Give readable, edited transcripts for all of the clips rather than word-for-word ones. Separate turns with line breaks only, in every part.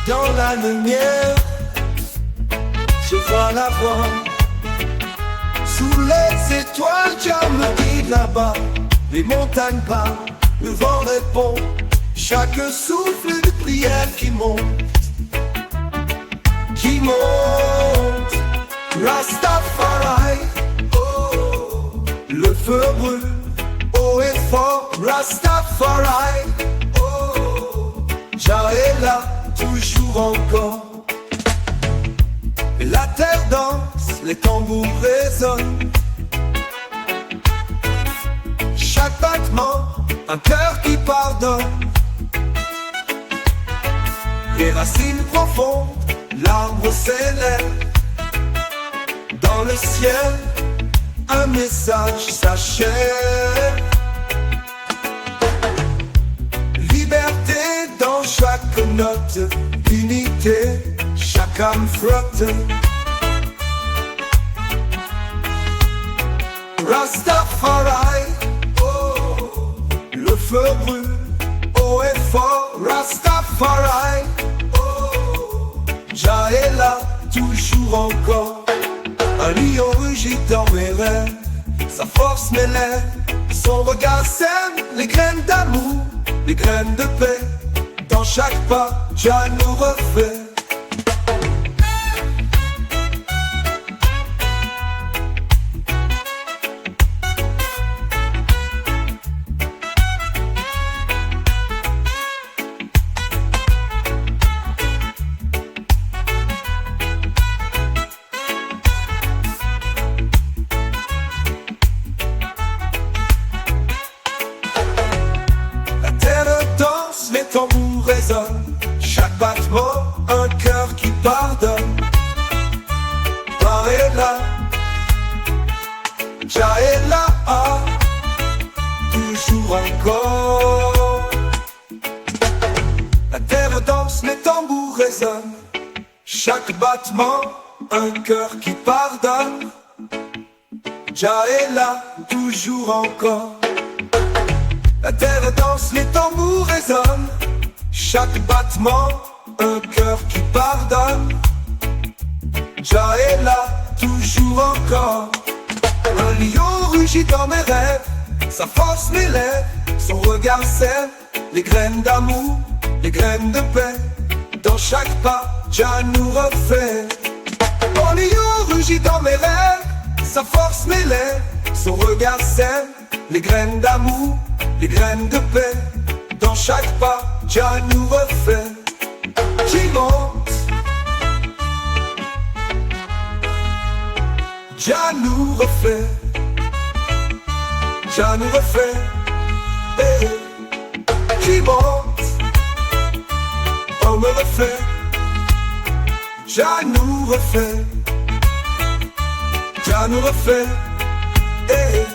Dans la lumière, je vois la voix. Sous les étoiles, Dieu me guide là-bas. Les montagnes parlent, le vent répond. Chaque souffle de prière qui monte. Qui monte. Rastafari, oh, le feu brûle, haut et fort. Rastafari, oh, Jah est là, toujours encore. La terre danse, les tambours résonnent. Chaque battement, un cœur qui pardonne. Les racines profondes, l'arbre s'élève. Dans le ciel, un message s'achève. Liberté dans chaque note, unité, chaque âme flotte. Rastafari, oh, le feu brûle, haut et fort. Rastafari, oh, Jah est là, toujours encore. Un lion rugit dans mes rêves, sa force m'élève. Son regard sème les graines d'amour, les graines de paix. Dans chaque pas, Jah nous refait. Les tambours résonnent, chaque battement, un cœur qui pardonne. Par et là, Jah est là, ah, toujours encore. La terre danse, les tambours résonnent, chaque battement, un cœur qui pardonne. Jah est là, toujours encore. La terre danse, les tambours résonnent. Chaque battement, un cœur qui pardonne. Jah est là, toujours encore. Un lion rugit dans mes rêves, sa force m'élève. Son regard sème les graines d'amour, les graines de paix. Dans chaque pas, Jah nous refait. Un lion rugit dans mes rêves, sa force m'élève. Son regard sème les graines d'amour, les graines de paix. Dans chaque pas, Jah nous refait. Qui monte, Jah nous refait. Jah nous refait. Hey. Qui monte, on me refait. Jah nous refait. Jah nous refait. Hey.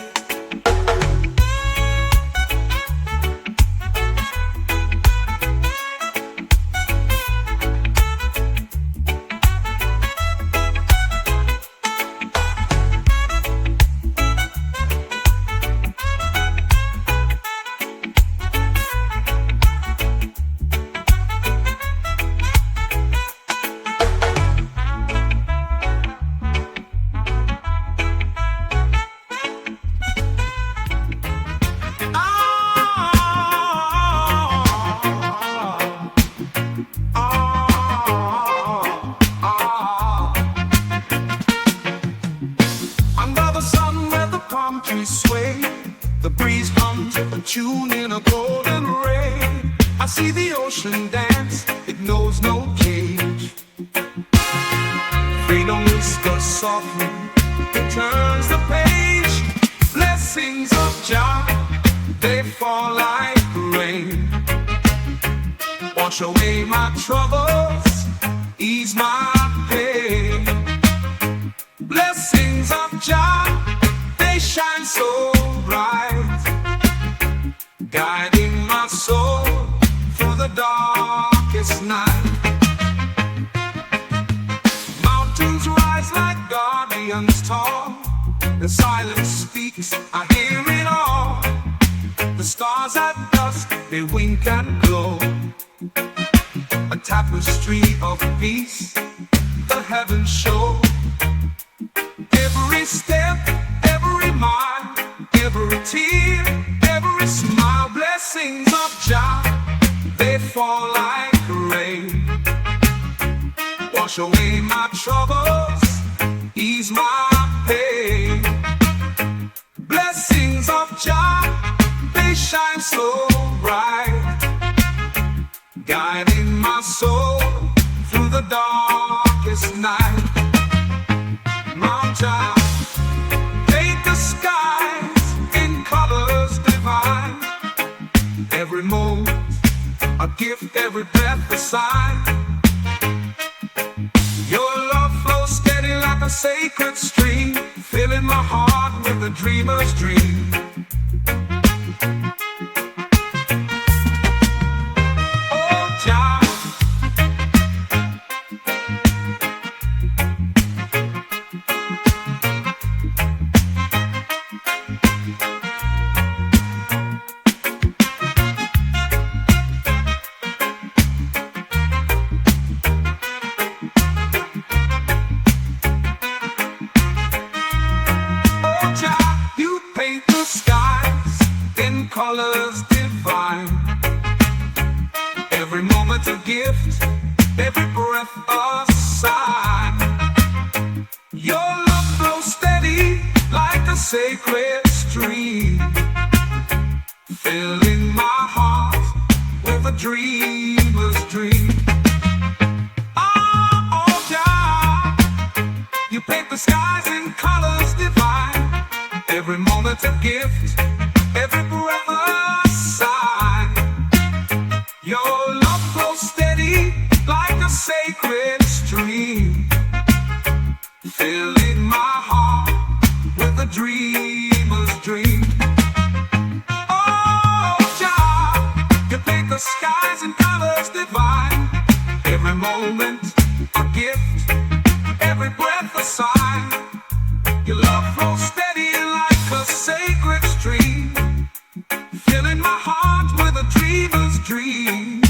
The breeze hums a tune in a golden ray. I see the ocean dance, it knows no cage. Freedom whispers softly, it turns the page. Blessings of Jah, they fall like rain. Wash away my troubles, ease my pain. Blessings of Jah, they shine so bright, guiding my soul through the darkest night. Mountains rise like guardians tall, the silence speaks, I hear it all. The stars at dusk, they wink and glow. A tapestry of peace, the heavens show. Every step, every mile, every tear, every smile, blessings of Jah, they fall like rain. Wash away my troubles, ease my pain. Blessings of Jah, they shine so bright, guiding my soul through the darkest night. Mount Jah, paint the skies in colors divine. Every moment a gift, every breath a sign. Your love flows steady like a sacred stream, filling my heart with a dreamer's dream. Oh Jah, you paint the skies in colors divine. Every moment a gift, every breath a sign. Your love flows steady like a sacred stream, filling my heart with a dreamer's dream. Oh Jah, you paint the skies in colors divine. Every moment a gift, every breath a sign. Your love flows steady like a sacred stream, filling my heart with a dreamer's dream. Oh Jah, you paint the skies in colors divine. Every moment a gift, every breath a sign. Your love flows steady like a sacred stream, filling my heart with a dreamer's dream.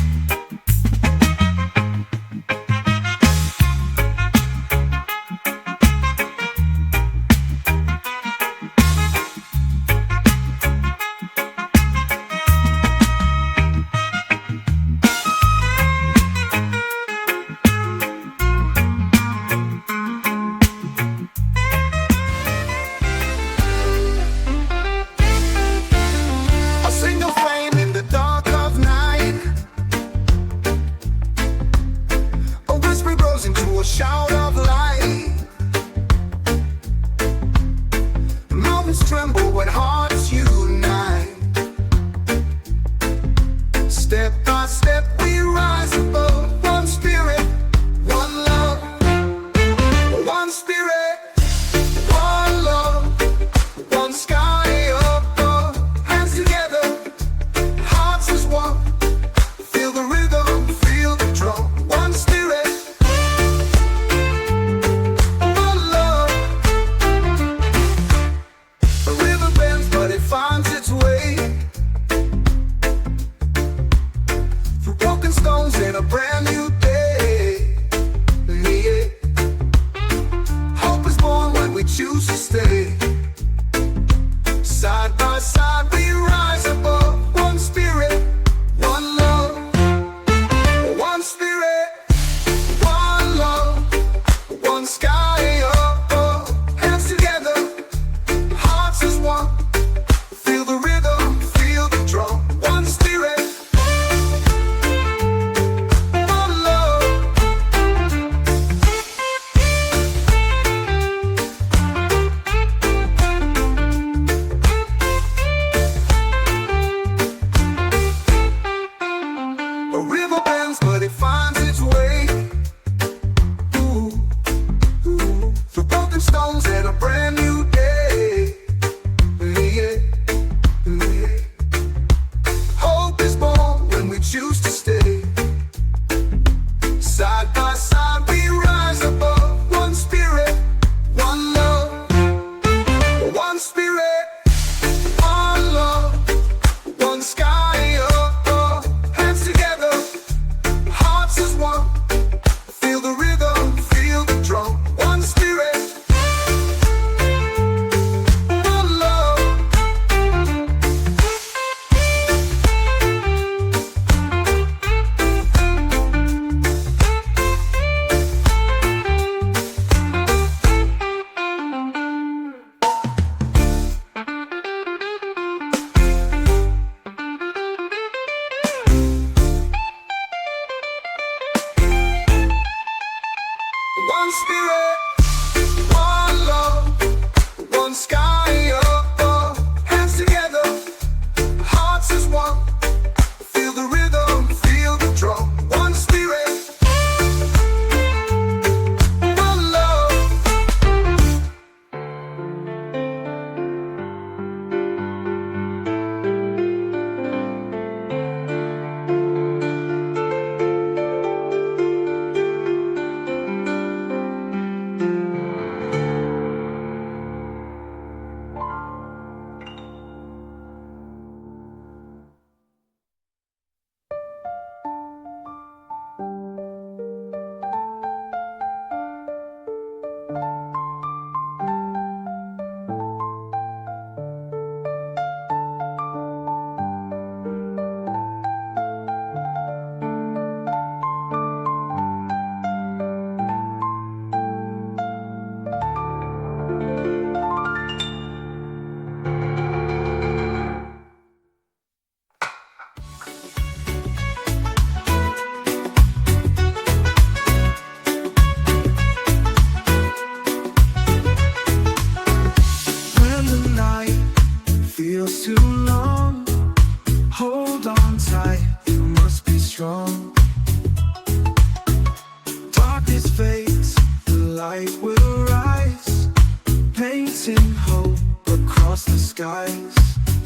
skies.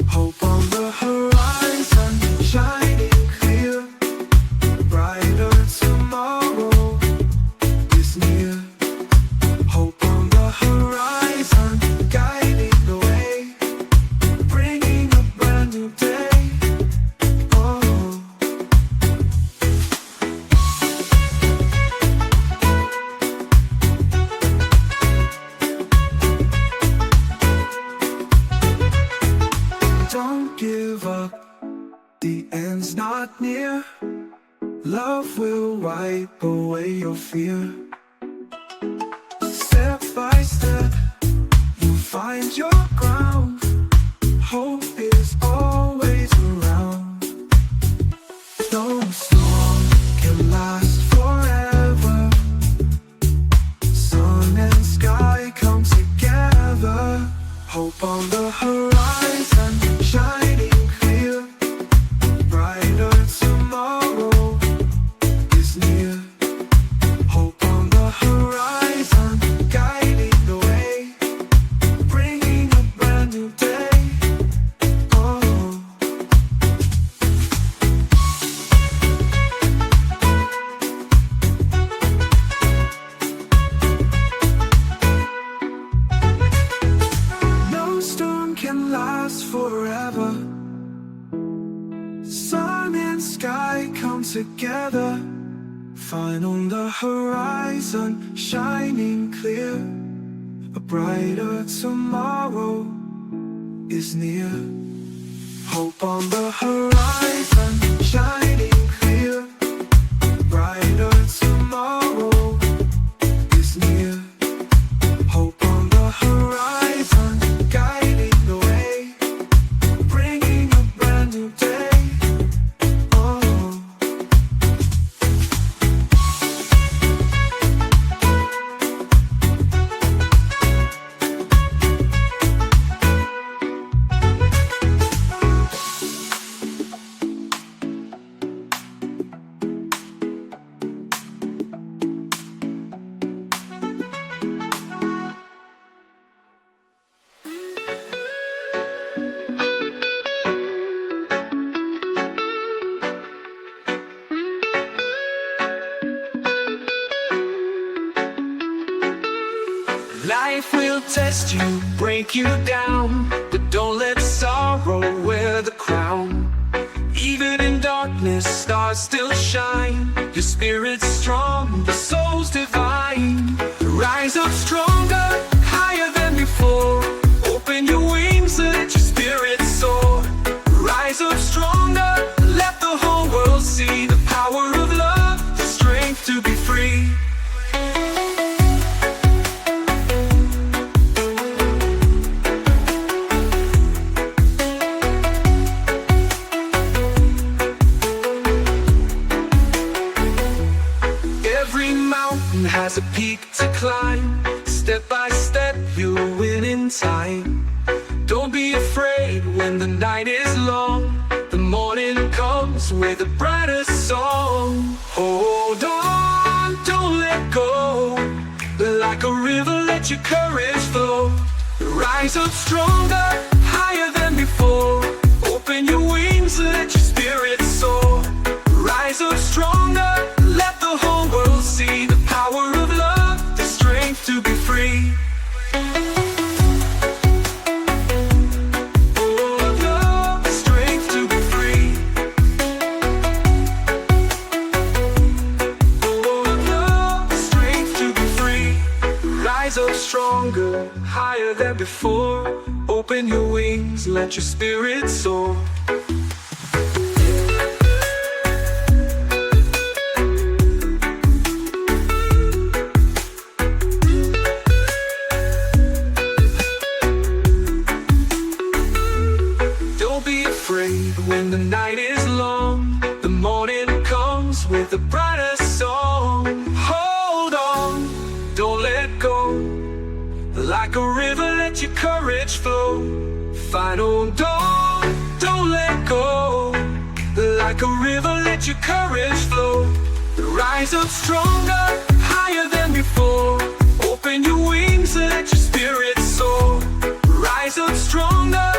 Hope on the horizon, shining clear. Brighter tomorrow is near. Hope on the horizon, guiding the way, bringing a brand new day. Oh, don't give up, the end's not near. Love will wipe away your fear. Step by step, you find your ground. Hope is always around. No storm can last forever. Sun and sky come together. Hope on the horizon, shining clear. Brighter tomorrow is near. Hope on the horizon, guiding the way, bringing a brand new day. Oh, no storm can last forever. Sun and sky come together. Find on the horizon, shining clear. A brighter tomorrow is near. Hope on the horizon, shining clear. Brighter tomorrow is near. Hope on the horizon, guiding the way, bringing a brand new day. Oh, life will test you, break you down, but don't let sorrow wear the crown. Even in darkness, stars still shine. Your spirit's strong, the soul's divine. Rise up stronger, higher than before. Open your wings, let your spirit soar. Rise up stronger, let the whole world see the power of love, the strength to be free. Every mountain has a peak to climb. Step by step, you'll win in time. Don't be afraid when the night is long. The morning comes with a brighter song. Hold on, don't let go. Like a river, let your courage flow. Rise up stronger, higher than before. Open your wings, let your spirit soar. Rise up stronger, let the whole world see the power of love, the strength to be free. Oh, love, the strength to be free. Oh, love, the strength to be free. Rise up stronger, higher than before. Open your wings, let your spirit soar. When the night is long, the morning comes with a brighter song. Hold on, don't let go. Like a river, let your courage flow. Final dawn, don't let go. Like a river, let your courage flow. Rise up stronger, higher than before. Open your wings, let your spirit soar. Rise up stronger,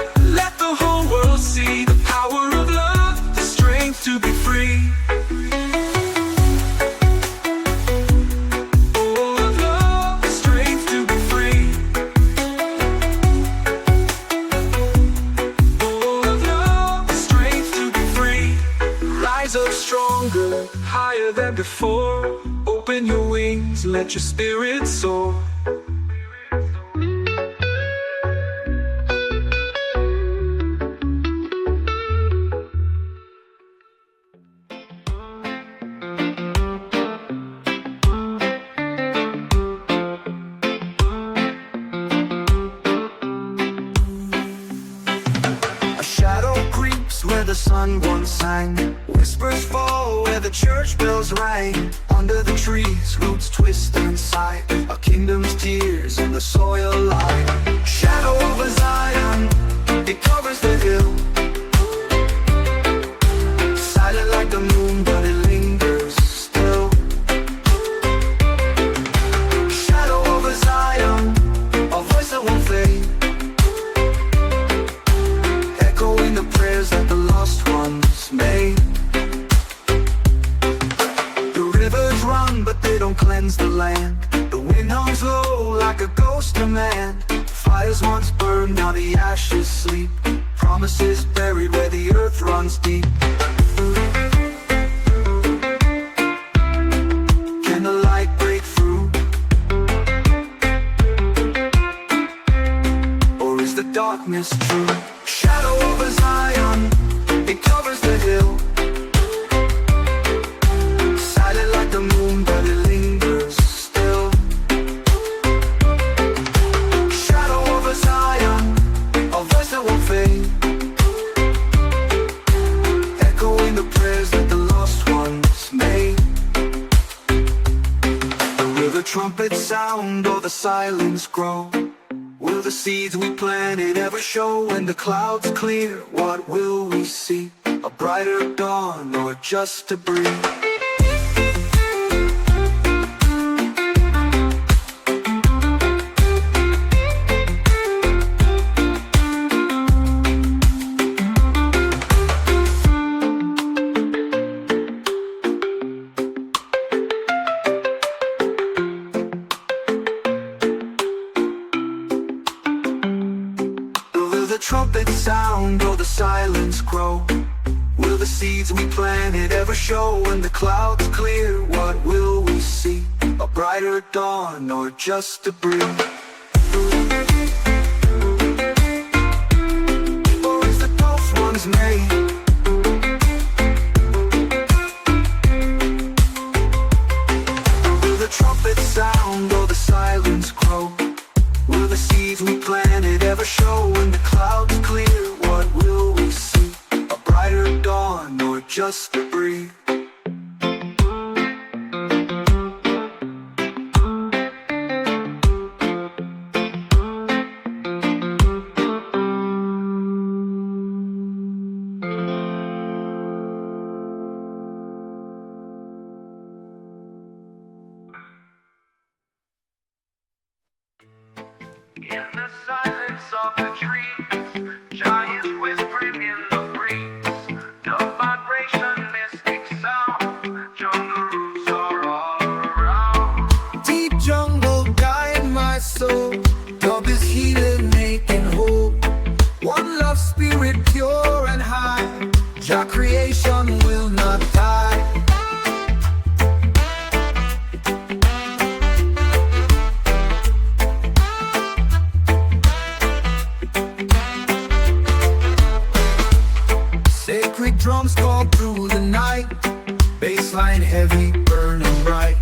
wiser, stronger, higher than before. Open your wings, let your spirit soar.
A shadow creeps where the sun once sang. Whispers fall where the church bells rang. Under the trees, roots twist and sigh. A kingdom's tears in the soil lie. Shadow over Zion, it covers the hill. Silent like the moon, but it lingers still. Shadow over Zion, a voice that won't fade. Echoing the prayers that the lost ones made. The rivers run, but they don't cleanse the land. The wind hums low like a ghost command. Fires once burned, now the ashes sleep. Promises buried where the earth runs deep. Can the light break through? Or is the darkness true? Shadow over Zion, it covers the hill. Silent like the moon, but it lingers still. Shadow over Zion, a voice that won't fade. Echoing the prayers that the lost ones made. Will the trumpets sound or the silence grow? Will the seeds we planted ever show? When the clouds clear, what will we see? A brighter dawn or just a breeze? Will the trumpet sound or the silence grow? Will the seeds we planted ever show? When the clouds clear, what will we see? A brighter dawn or just a breeze? Or is the ghost one's made? Will the trumpet sound or the silence grow? Will the seeds we planted ever show? When the clouds clear, what will we see? A brighter dawn or just a breeze?
In the silence of the trees, giants whispering in the breeze. The vibration, mystic sound, jungle roots are all around.
Deep jungle guide my soul. Love is healing, making whole. One love, spirit pure and high. Jah creation will not die. Sacred drums call through the night. Bassline heavy, burning bright.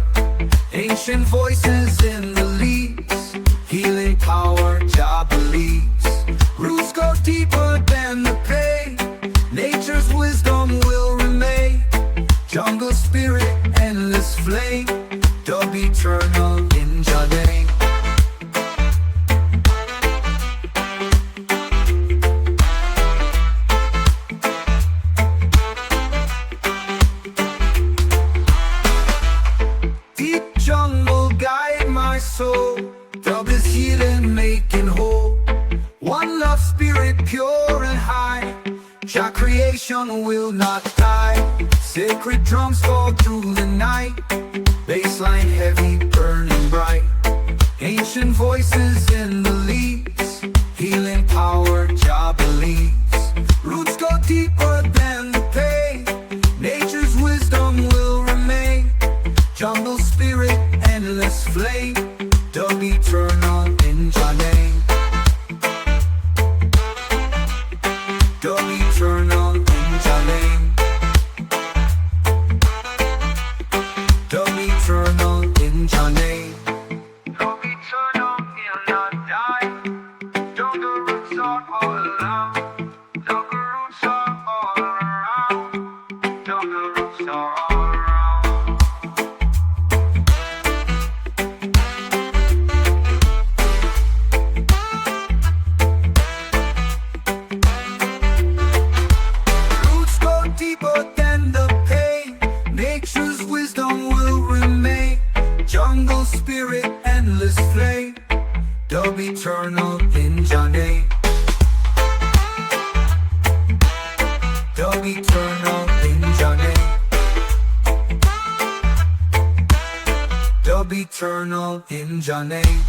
Ancient voices in the leaves. Healing power, Jah believes. Roots go deeper than the pain. Nature's wisdom will remain. Jungle spirit, endless flame. Dub eternal in Jah name. Jungle guide my soul. Dub is healing, making whole. One love, spirit pure and high. Jah creation will not die. Sacred drums fall through the night. Bassline heavy, burning bright. Ancient voices in the leaves. Healing power, Jah believes. Roots go deeper than the pain. Nature's Dub eternal in Jah name. Dub eternal in Jah name. Dub eternal in Jah name.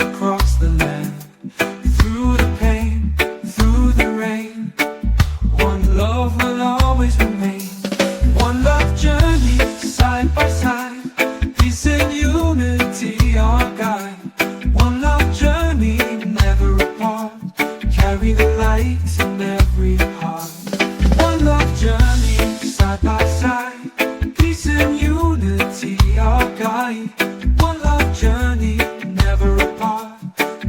Across the land, through the pain, through the rain, one love will always remain. One love journey, side by side, peace and unity our guide. One love journey, never apart, carry the light in every heart. One love journey, side by side, peace and unity our guide. One love journey, never apart,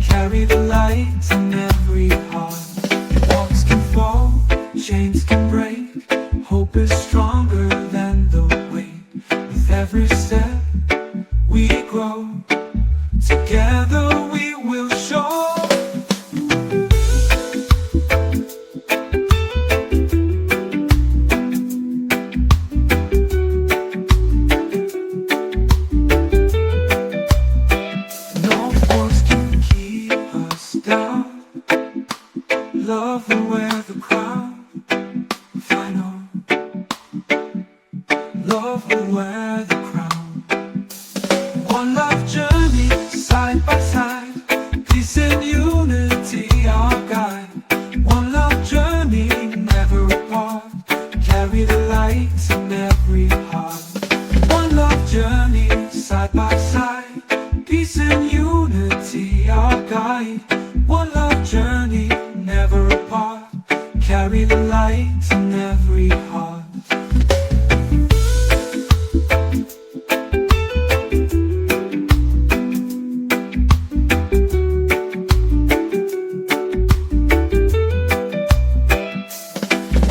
carry the light in every heart. Walls can fall, chains can break, hope is stronger than the weight. With every step we grow, together we will show. Love will wear the crown, final. Love will wear the crown. One love journey, side by side, peace and unity our guide. One love journey, never apart, carry the light in every heart. One love journey, side by side, peace and unity our guide. One love journey, never apart, carry the light in every heart.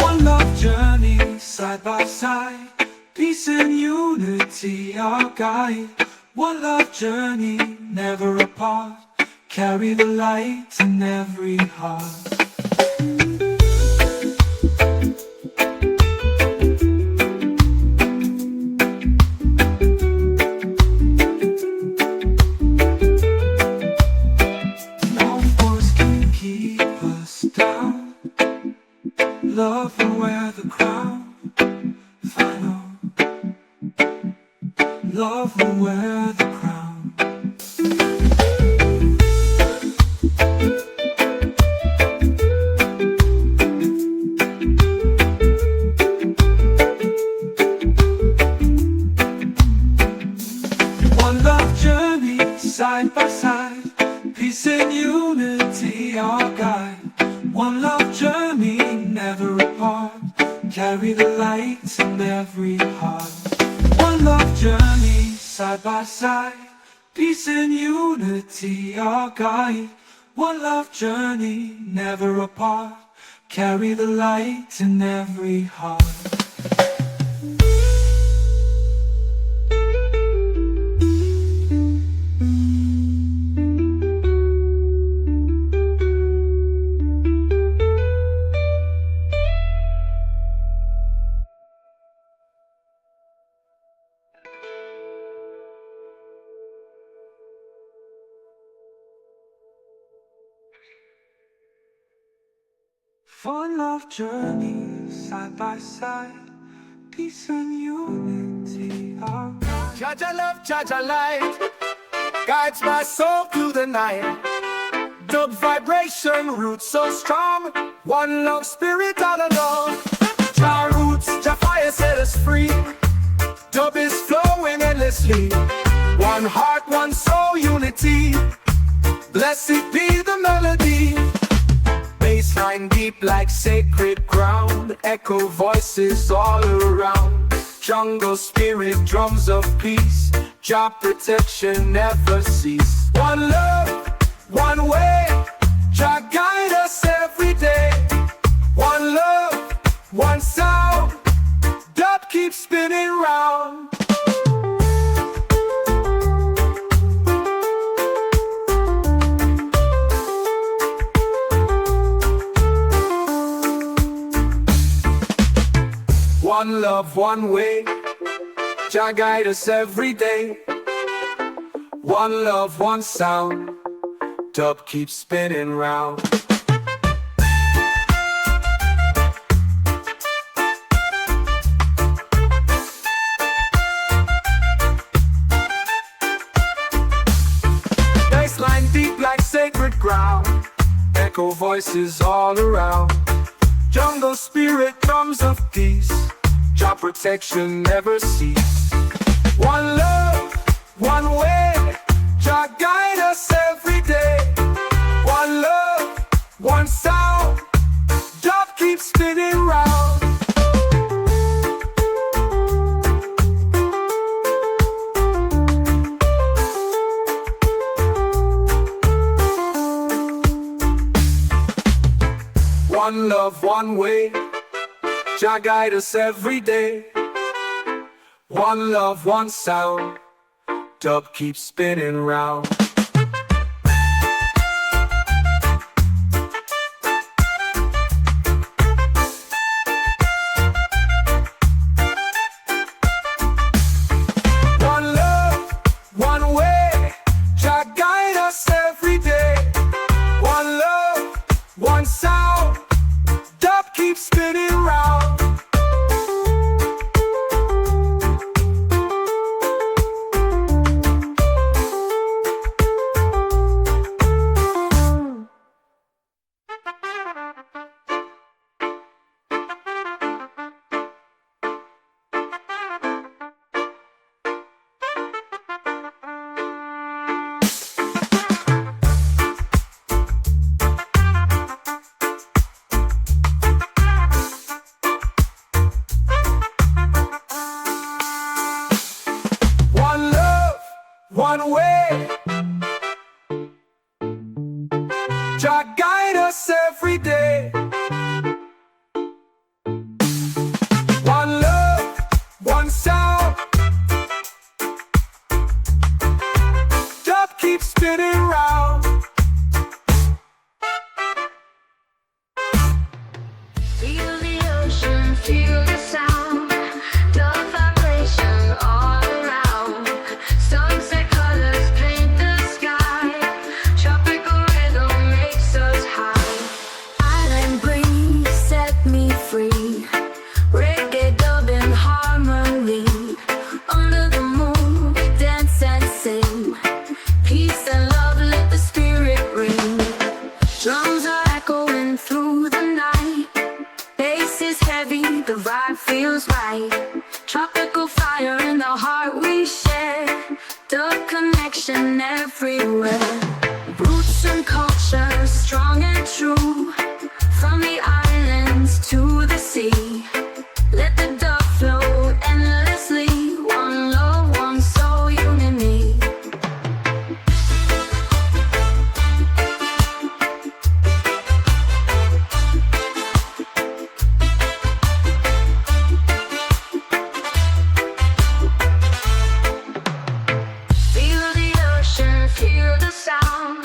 One love journey, side by side, peace and unity our guide. One love journey, never apart, carry the light in every heart. No force can keep us down. Love will wear the crown, final. Love will wear the crown. One love journey, side by side, peace and unity our guide. One love journey, never apart, carry the light in every heart. One love journey, side by side, peace and unity our guide. One love journey, never apart, carry the light in every heart. One love journey, side by side, peace and unity our guide.
Jaja love, Jaja light, guides my soul through the night. Dub vibration, roots so strong, one love spirit all along. Jah roots, Jah fire set us free. Dub is flowing endlessly. One heart, one soul, unity. like sacred ground, echo voices all around. Jungle spirit, drums of peace, job protection never cease. One love, one way, Jah guide us every day. One love, one sound, dub keeps spinning round. One love, one way, Jah guide us every day. One love, one sound, dub keeps spinning round. Baseline deep like sacred ground, echo voices all around. Jungle spirit, drums of peace, job protection never cease. One love, one way, Jah guide us every day. One love, one sound, dub keeps spinning round. One love, one way, Jah guide us every day. One love, one sound, dub keeps spinning round. One love, one way, Jah guide us every day. One love, one sound, dub keeps spinning round. One love, one way, Jah guide us every day. One love, one sound, dub keeps spinning round.
Feel the ocean, feel the sound, the vibration all around. Sunset colors paint the sky, tropical rhythm makes us high. Island breeze set me free, reggae dub in harmony. Under the moon we dance and sing, peace and love let the spirit ring. Drums are echoing through the night, bass is heavy, the vibe feels right. Tropical fire in the heart we share, the connection everywhere. Roots and culture, strong and true, from the islands to the sea. Let the dub flow endlessly, one love, one soul, unity. Feel the ocean, feel the sound,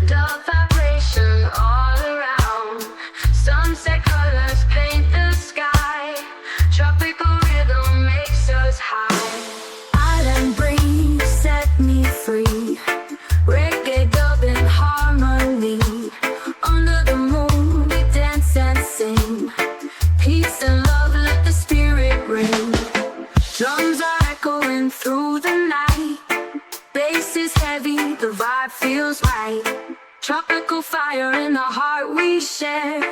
the vibration all around. Sunset colors paint the sky, tropical rhythm makes us high. Island breeze set me free, reggae dub in harmony. Under the moon we dance and sing, peace and love let the spirit ring. Drums are echoing through the night, bass is heavy, the vibe feels right. Tropical fire in the heart we share,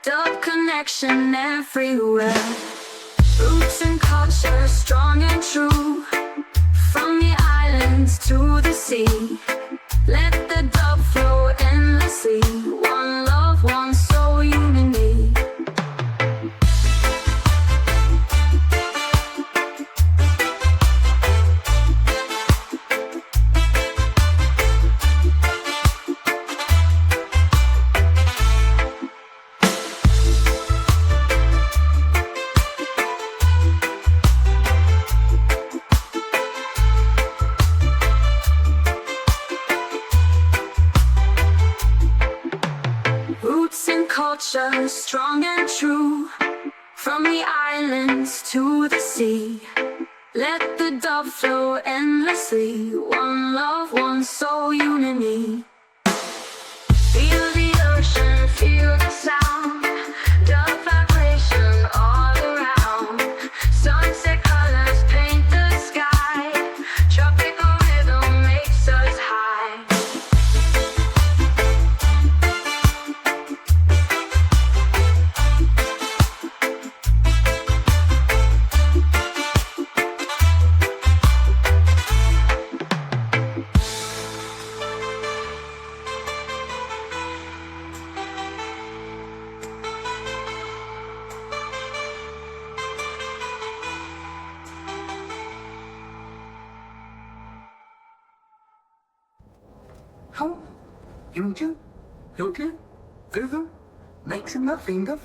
dub connection everywhere. Roots and culture, strong and true, from the islands to the sea. Let the dub flow endlessly, one love, one soul, unity. strong and true. From the islands to the sea, let the dove flow endlessly. One love, one soul, unity. Feel the ocean, feel the sound, dove vibration all around. Sunset colors paint the sky, tropical rhythm makes us high.
Home, you, further, mixing the finger,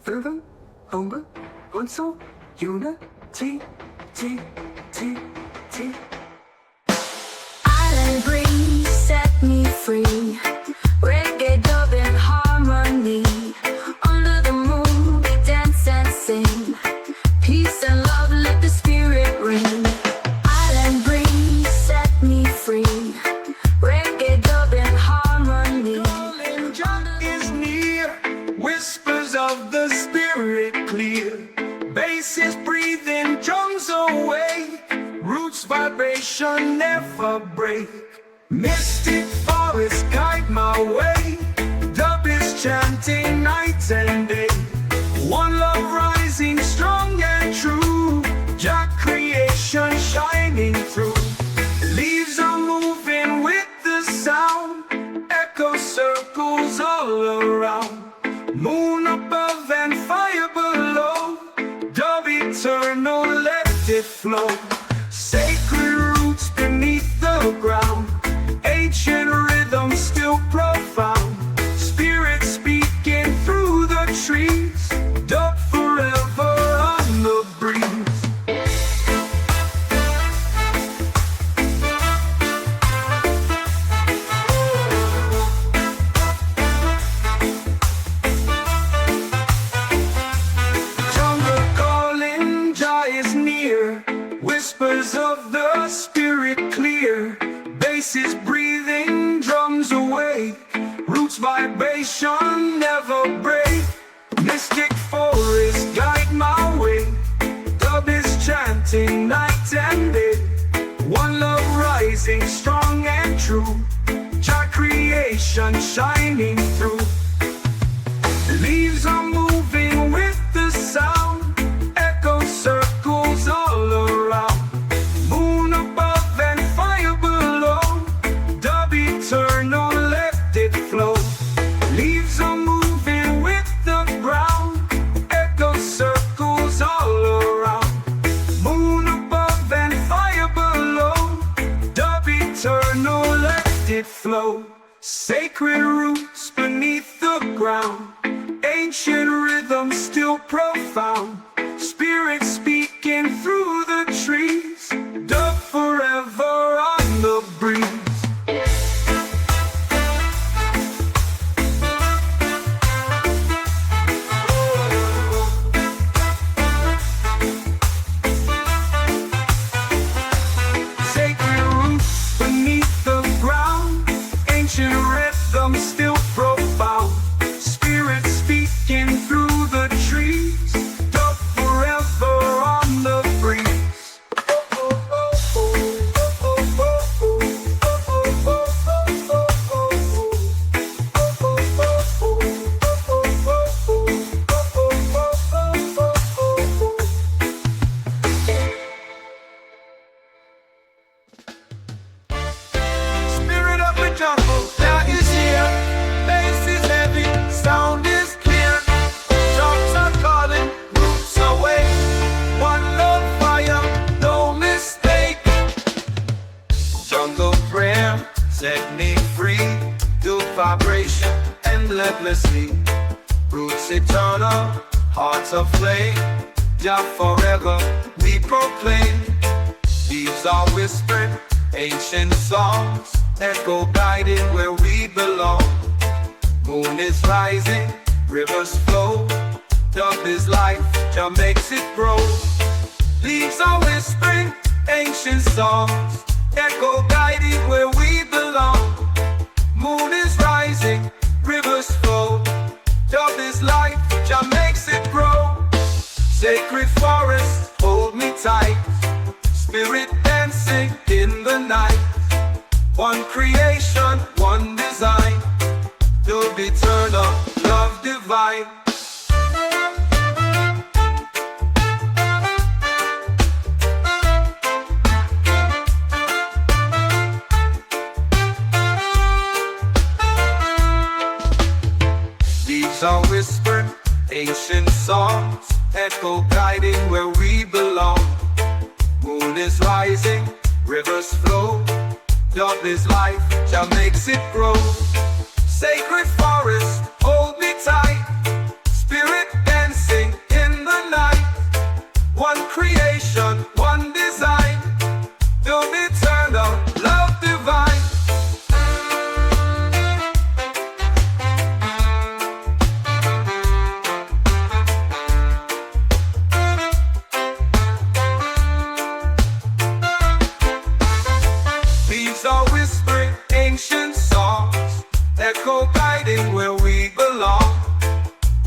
further, home, also, unity, T.
Island breeze set me free. Reggae dub in harmony. Under the moon we dance and sing. Peace and love, let the spirit ring. Island breeze set me free. Reggae dub in harmony.
Calling Jah is near, whispers of the spirit clear. Basses breathing, drums away, roots vibration never break. Mystic forests guide my way, dub is chanting night and day. One love rising strong and true, Jah creation shining through. Leaves are moving with the sound, echo circles all around. Moon above and fire below, dub eternal, let it flow. Sacred roots beneath the ground, ancient rhythm still profound. Spirit speaking through the trees, dub forever on the breeze. Jungle calling, Jah is near, whispers of the spirit clear. Basses breathing, drums awake, roots vibration never break. Mystic forest guide my way, dub is chanting night and day. One love rising strong and true, Jah creation shining through. Leaves are moving with the sound, echo circles all around. Moon above and fire below, dub eternal, let it flow. Leaves are moving with the ground, echo circles all around. Moon above and fire below, dub eternal, let it flow. Sacred roots beneath the ground, ancient rhythm still profound. Spirit speaking through the trees, dub forever on the breeze. Sacred roots beneath the ground, ancient rhythm still profound. Spirit speaking through the trees, dub forever on the breeze. Spirit of the jungle, Jah is here. Bass is heavy, sound is clear. Drums are calling, roots away. One love, fire, no mistake. Jungle prayer, set me free. Do vibration endlessly. Roots eternal, hearts of flame. Jah forever, we proclaim. These are whispered, ancient songs, echo guiding where we belong. Moon is rising, rivers flow. Dub is life, Jah makes it grow. Leaves are whispering, ancient songs, echo guiding where we belong. Moon is rising, rivers flow. Dub is life, Jah makes it grow. Sacred forest, hold me tight. Spirit dancing in the night. One creation, one design. Dub eternal, love divine. Leaves are whispered, ancient songs, echo guiding where we belong. Moon is rising, rivers flow. Dub is life, Jah makes it grow. Sacred forest, hold me tight. Spirit dancing in the night. One creation, one design. Dub eternal, love divine. Leaves are whispering, ancient songs, echo guiding where we belong.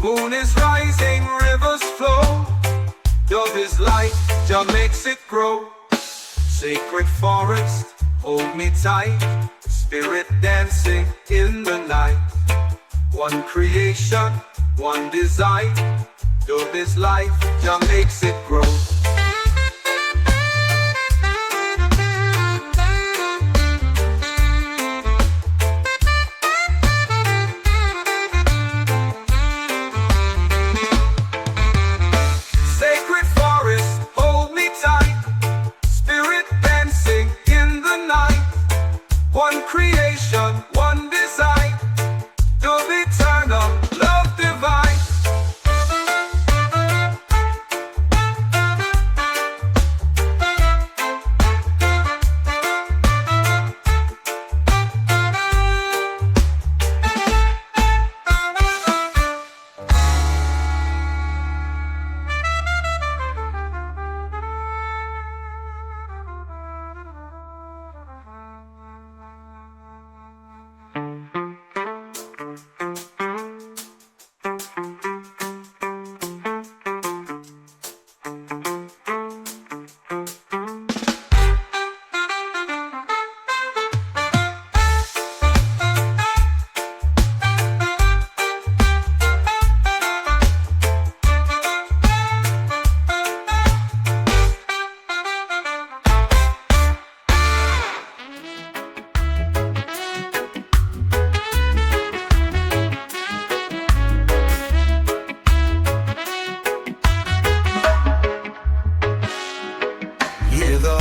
Moon is rising, rivers flow. Dub is light, Jah makes it grow. Sacred forest, hold me tight. Spirit dancing in the night. One creation, one design. Dub is life, Jah makes it grow. One creation, one design. Dub eternal, love divine.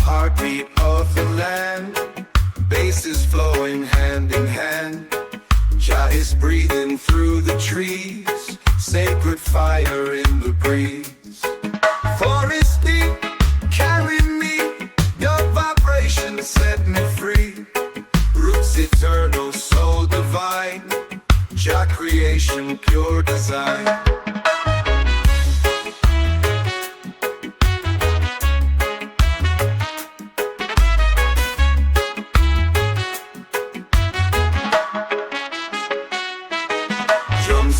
Heartbeat of the land, bass is flowing hand in hand. Jah is breathing through the trees, sacred fire in the breeze. Forest deep, carry me, your vibration set me free. Roots eternal, soul divine, Jah creation, pure design.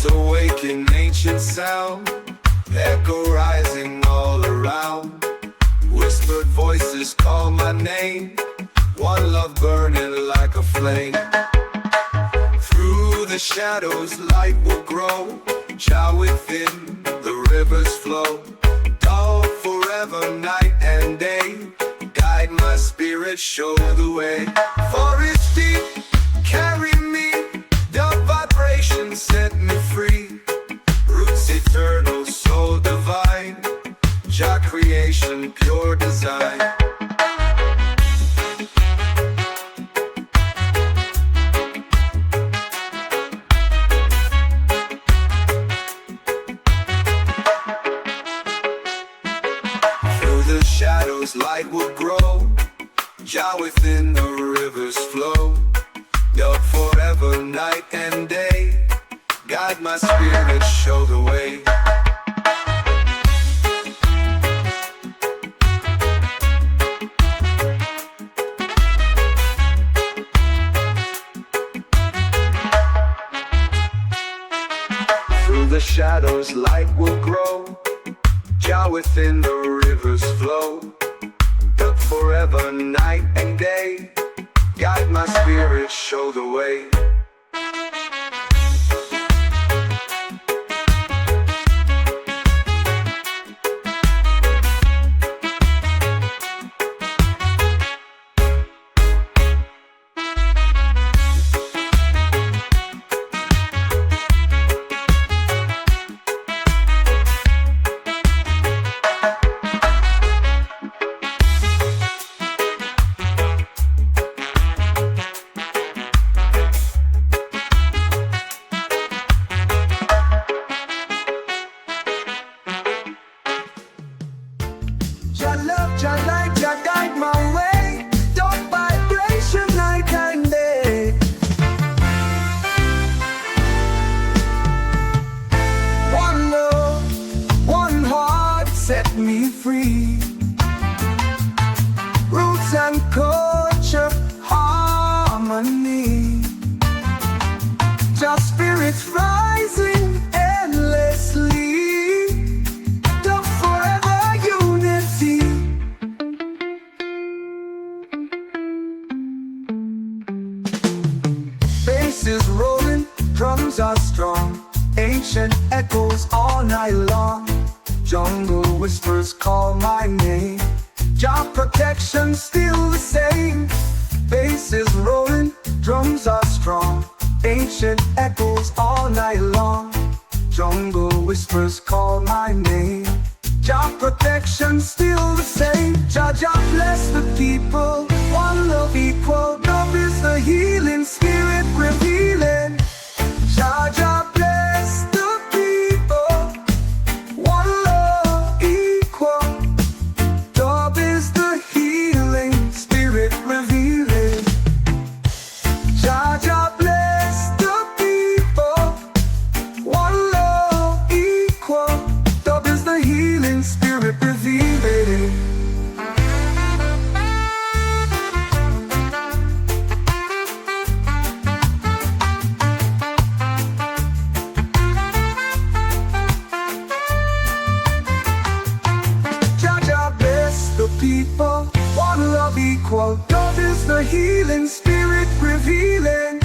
Awaken ancient sound, echo rising all around. Whispered voices call my name, one love burning like a flame. Through the shadows light will grow, Jah within the rivers flow. All forever, night and day, guide my spirit, show the way. Forest deep, carry me, the vibration set me free. Roots eternal, soul divine, Jah creation, pure design. Through the shadows light will grow, Jah within the rivers flow. Up forever, night and day, Guide my spirit, show the way. Through the shadows light will grow, Jah within the rivers flow. Look forever, night and day, guide my spirit, show the way. Jah love, Jah light, Jah guide my way. Dark vibration, night and day. One love, one heart set me free. Roots and culture, harmony. Jah spirit rising endlessly. The forever unity. Bass is rolling, drums are strong. Ancient echoes all night long. Jungle whispers call my name. Jah protection still the same. Bass is rolling, drums are strong. Ancient echoes all night long. Jungle whispers call my name. Jah protection still the same. Jah Jah bless the people. One love equal. Love is the healing spirit revealing. Jah Jah bless the people. One love equal. Love is the healing spirit revealing. Jah Jah bless the people. One love equal. Love is the healing spirit revealing. Jah Jah bless the people. One love equal. Love is the healing spirit revealing.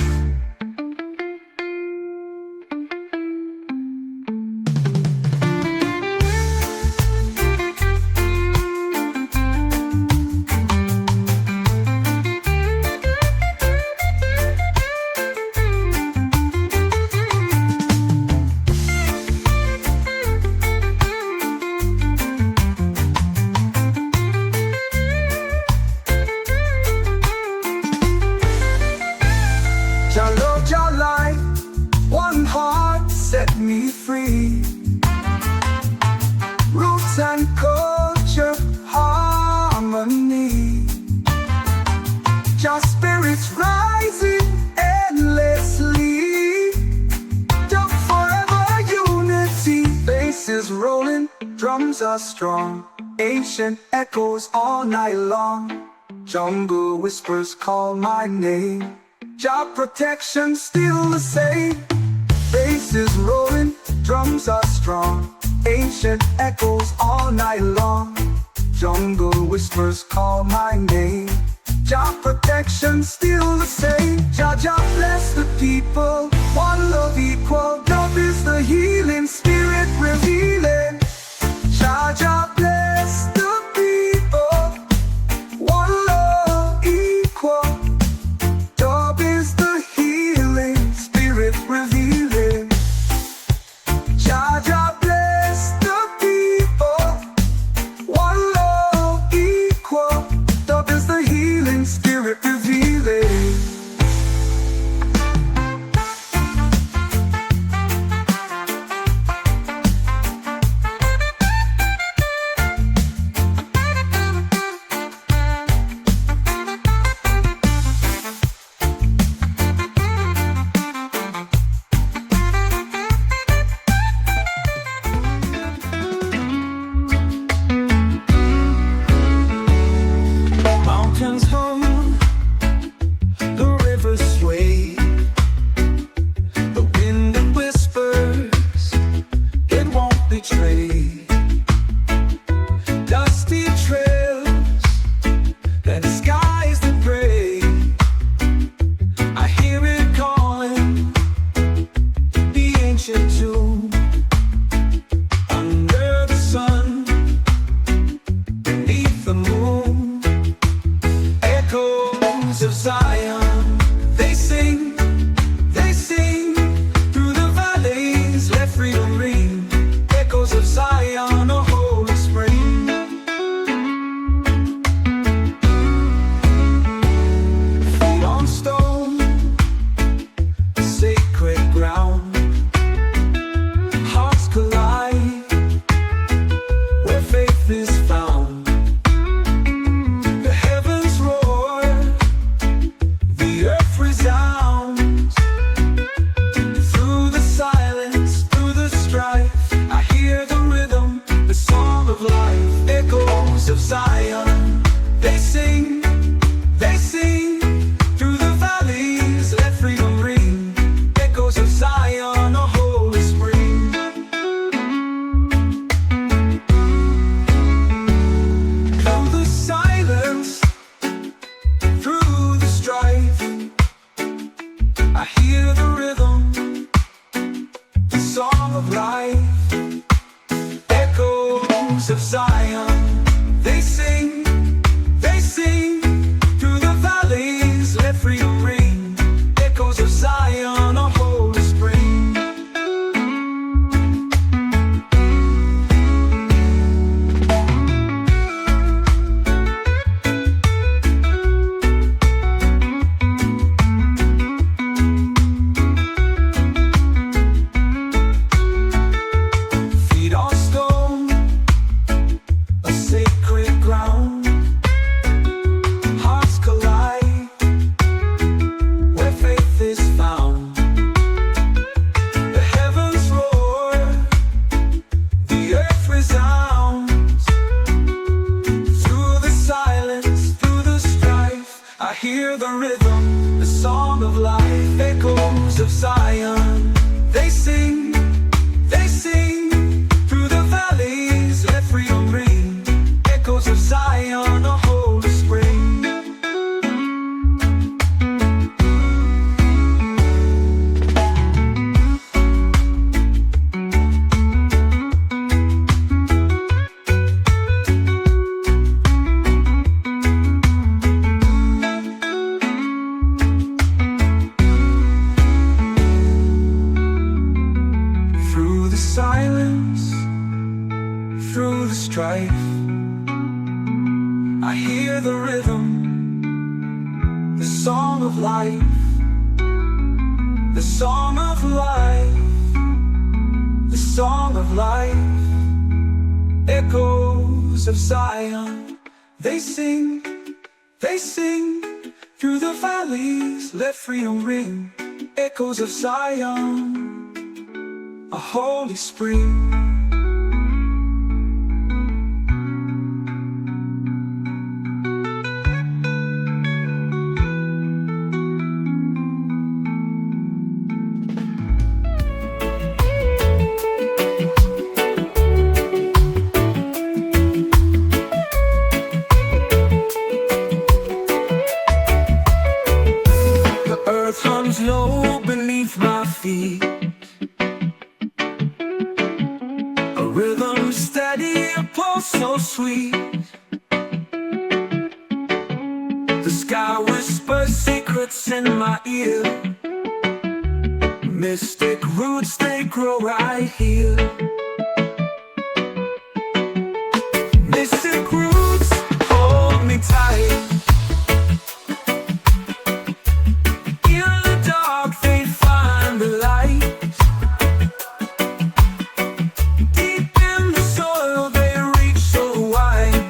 Jah love, Jah light, one heart set me free. Roots and culture, harmony. Jah spirits rising endlessly. The forever unity. Bass is rolling, drums are strong. Ancient echoes all night long. Jungle whispers call my name. Jah protection still the same. Bass is rolling, drums are strong. Ancient echoes all night long. Jungle whispers call my name. Jah protection still the same. Jah Jah bless the people. One love equal. Love is the healing spirit revealing. Jah Jah bless the people. One love equal. Love is the healing spirit revealing. Jah Jah bless the people. One love equal. Love is the healing spirit revealing. of life, echoes of Zion. They sing through the valleys, let freedom ring. Echoes of Zion, a holy spring. Through the silence, through the strife, I hear the rhythm, the song of life. Echoes of Zion, they sing through the valleys, let freedom ring. Echoes of Zion, a holy spring. Feet on stone, a sacred ground. Hearts collide where faith is found. The heavens roar, the earth resounds. Through the silence, through the strife, I hear the rhythm, the song of life. Echoes of Zion, they sing through the valleys, let freedom ring. Echoes of Zion, a holy spring. Through the silence, through the strife, I hear the rhythm, the song of life, the song of life, the song of life. Echoes of Zion, they sing through the valleys, let freedom ring. Echoes of Zion, a holy spring. The earth hums low beneath my feet. A rhythm steady, a pulse so sweet. The sky whispers secrets in my ear. Mystic roots, they grow right here. Mystic roots, hold me tight. In the dark, they find the light. Deep in the soil, they reach so wide.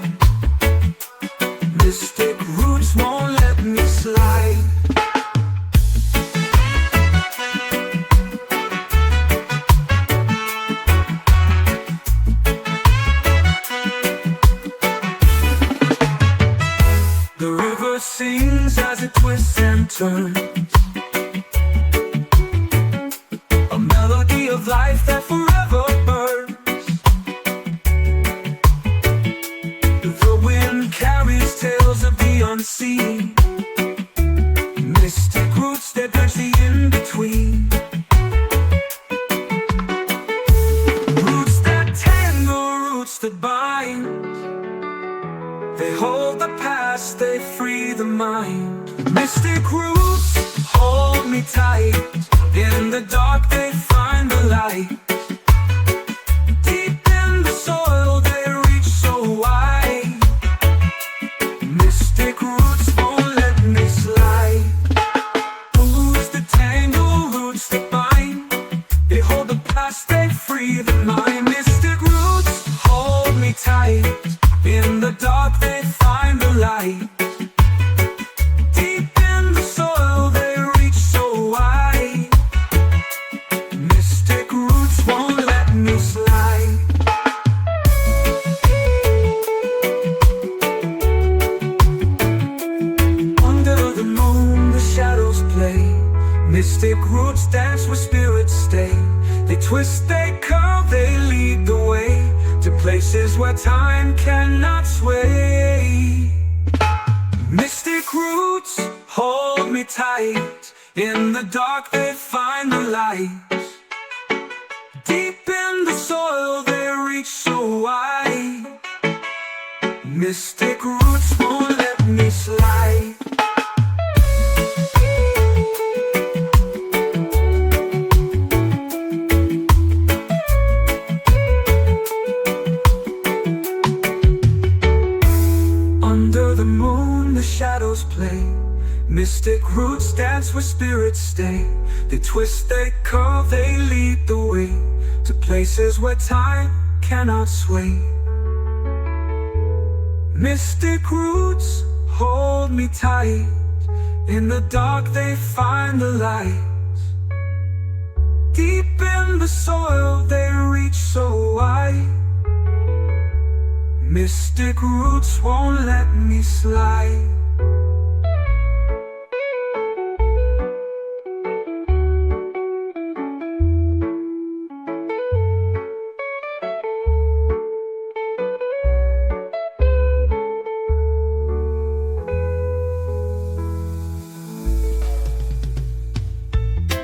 Mystic roots won't let me slide. The river sings as it twists and turns, a melody of life that forever burns. The wind carries tales of the unseen. Mystic roots that bridge the in-between. Roots that tangle, roots that bind. They hold the past, they free the mind. Mystic roots, hold me tight. In the dark, they find the light. Deep in the soil, they reach so wide. Mystic roots won't let me slide. Roots that tangle, roots that bind. They hold the past, they free the mind. Mystic roots, hold me tight. In the dark, they find the light. Deep in the soil, they reach so wide. Mystic roots won't let me slide. Mystic roots dance where spirits stay. They twist, they curve, they lead the way to places where time cannot sway. Mystic roots hold me tight. In the dark they find the light. Deep in the soil they reach so wide. Mystic roots won't let me slide. Under the moon the shadows play. Mystic roots dance where spirits stay. They twist, they curve, they lead the way to places where time cannot sway. Mystic roots hold me tight. In the dark they find the light. Deep in the soil they reach so wide. Mystic roots won't let me slide.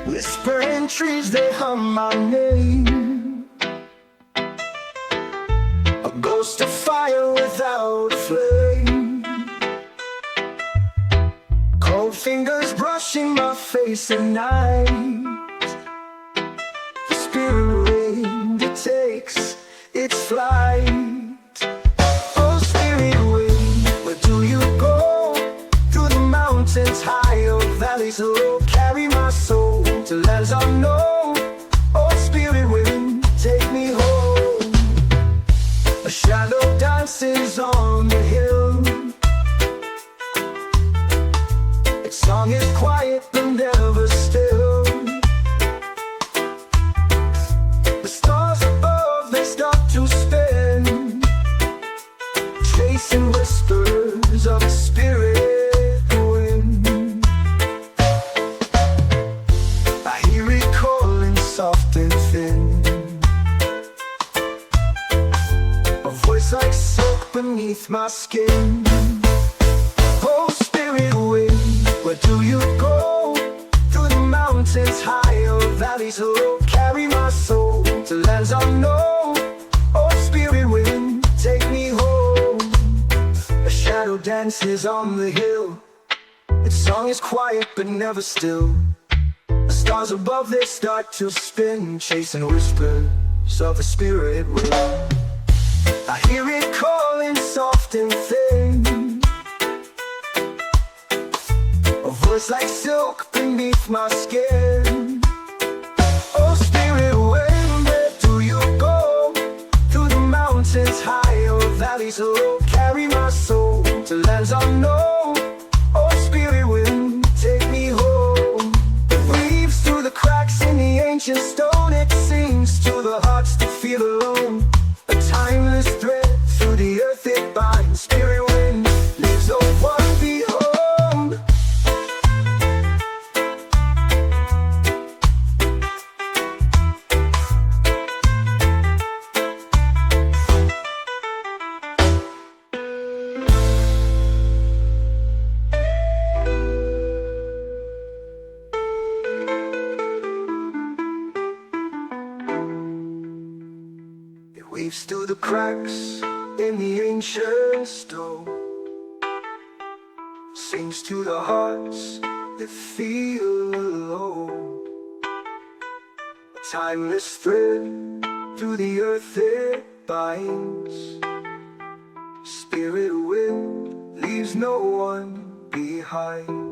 Whispering trees, they hum my name. A ghost of fire without flame. Cold fingers brushing my face at night. The spirit wind, it takes its flight. Oh, spirit wind, where do you go? Through the mountains high or valleys low. Carry my soul to lands unknown. Oh, spirit wind, take me home. A shadow dances on the hill. Its song is quiet but never still. The stars above, they start to spin, chasing whispers of the spirit. Soft and thin, a voice like silk beneath my skin. Oh, spirit wind, where do you go? Through the mountains high or valleys low. Carry my soul to lands unknown. Oh, spirit wind, take me home. A shadow dances on the hill. Its song is quiet but never still. The stars above, they start to spin, chasing whispers of the spirit wind. I hear it calling soft and thin, a voice like silk beneath my skin. Oh, spirit wind, where do you go? Through the mountains high or valleys low. Carry my soul to lands unknown. Oh, spirit wind, take me home. Through the cracks in the ancient stone, it sings to the hearts that feel alone. A timeless thread through the earth it binds. Spirit wind leaves no one behind. Weaves through the cracks in the ancient stone, sings to the hearts that feel alone. A timeless thread through the earth it binds. Spirit wind leaves no one behind.